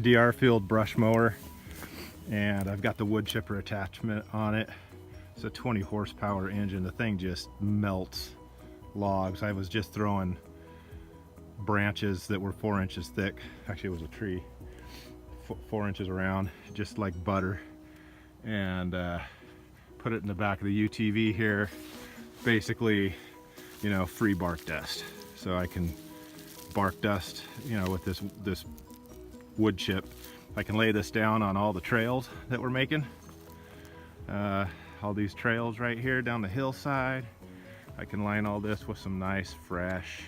DR field brush mower, and I've got the wood chipper attachment on it. It's a 20 horsepower engine. The thing just melts logs. I was just throwing branches that were 4 inches thick. Actually, it was a tree, 4 inches around, just like butter, and put it in the back of the UTV here. Basically, you know, free bark dust. So I can bark dust, you know, with this wood chip. I can lay this down on all the trails that we're making. All these trails right here down the hillside. I can line all this with some nice fresh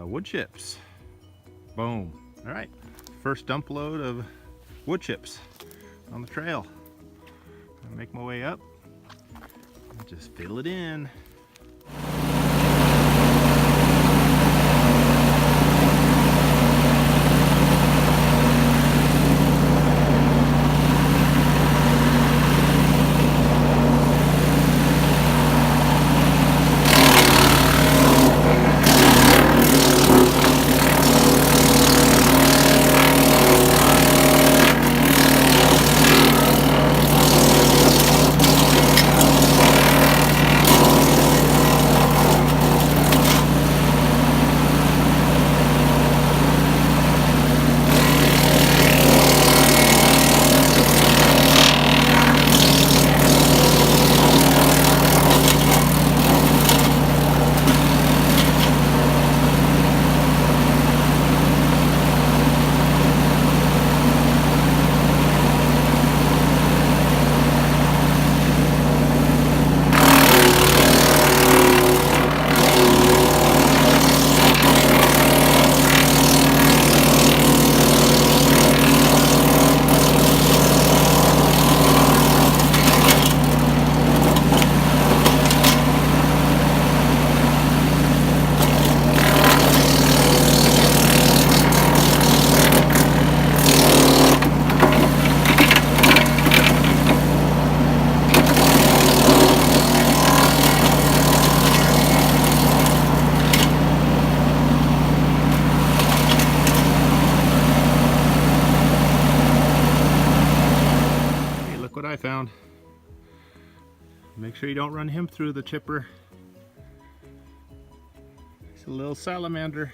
wood chips. Boom. All right, first dump load of wood chips on the trail. I'll make my way up and just fill it in. What I found. Make sure you don't run him through the chipper. It's a little salamander.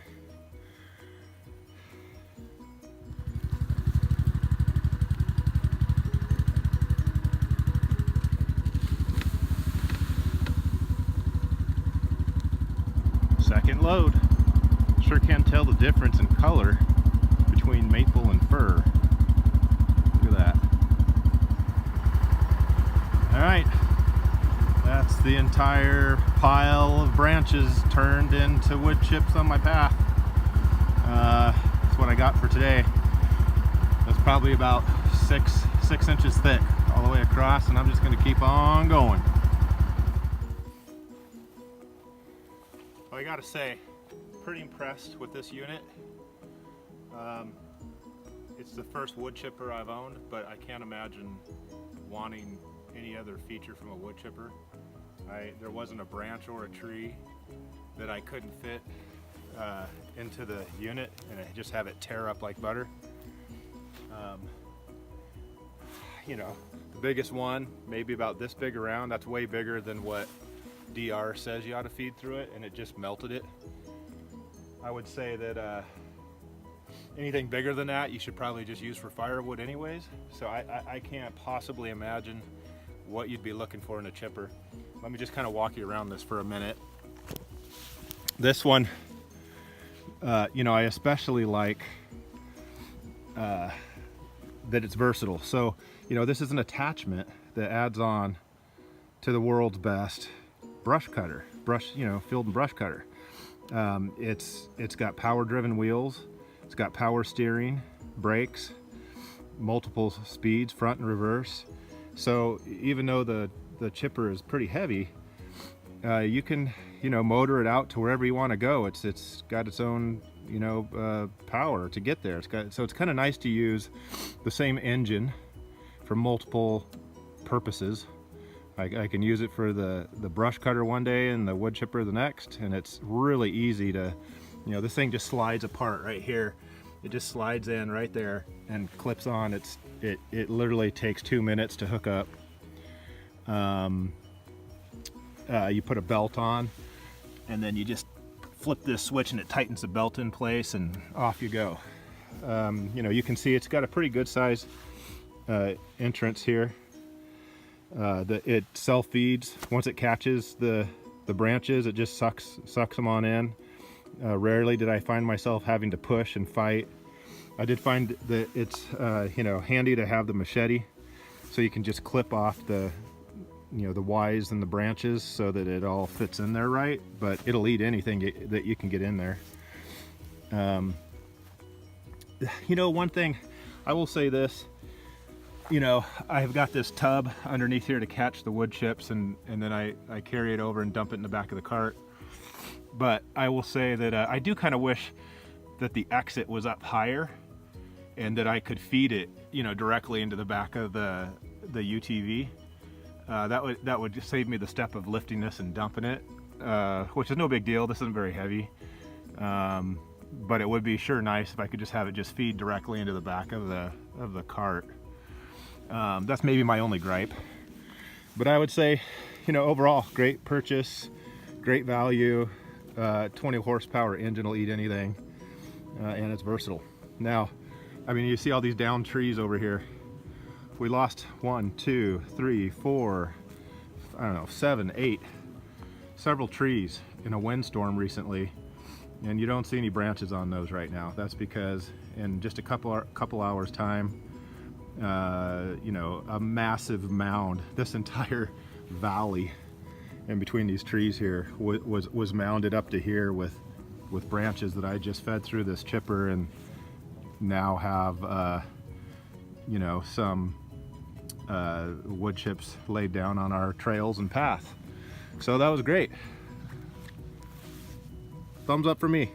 Second load. Sure can tell the difference in color between maple and fir. Look at that. Alright, that's the entire pile of branches turned into wood chips on my path. That's what I got for today. That's probably about six inches thick all the way across, and I'm just going to keep on going. Well, I gotta say, pretty impressed with this unit. It's the first wood chipper I've owned, but I can't imagine wanting any other feature from a wood chipper. There wasn't a branch or a tree that I couldn't fit into the unit and just have it tear up like butter. You know, the biggest one, maybe about this big around, that's way bigger than what DR says you ought to feed through it, and it just melted it. I would say that anything bigger than that you should probably just use for firewood anyways, so I can't possibly imagine what you'd be looking for in a chipper. Let me just kind of walk you around this for a minute. This one, you know, I especially like that it's versatile. So, you know, this is an attachment that adds on to the world's best brush cutter, field and brush cutter. It's got power-driven wheels. It's got power steering, brakes, multiple speeds, front and reverse. So even though the chipper is pretty heavy, you can, you know, motor it out to wherever you want to go. It's got its own, you know, power to get there. So it's kind of nice to use the same engine for multiple purposes. I can use it for the brush cutter one day and the wood chipper the next, and it's really easy to, you know, this thing just slides apart right here. It just slides in right there and clips on. It literally takes 2 minutes to hook up. You put a belt on, and then you just flip this switch and it tightens the belt in place, and off you go. You know, you can see it's got a pretty good size entrance here. It self-feeds. Once it catches the branches, it just sucks them on in. Rarely did I find myself having to push and fight. I did find that it's you know, handy to have the machete, so you can just clip off the, you know, the Ys and the branches so that it all fits in there right, but it'll eat anything that you can get in there. You know, one thing I will say this, you know, I've got this tub underneath here to catch the wood chips, and then I carry it over and dump it in the back of the cart. But I will say that I do kind of wish that the exit was up higher and that I could feed it, you know, directly into the back of the UTV. That would just save me the step of lifting this and dumping it, which is no big deal. This isn't very heavy, but it would be sure nice if I could just have it just feed directly into the back of the cart. That's maybe my only gripe, but I would say, you know, overall, great purchase, great value. 20 horsepower engine will eat anything, and it's versatile. Now, I mean, you see all these downed trees over here. We lost 1, 2, 3, 4, I don't know, 7, 8, several trees in a windstorm recently, and you don't see any branches on those right now. That's because in just a couple hours time, you know, a massive mound, this entire valley in between these trees here was mounded up to here with branches that I just fed through this chipper, and now have you know, some wood chips laid down on our trails and path. So that was great. Thumbs up for me.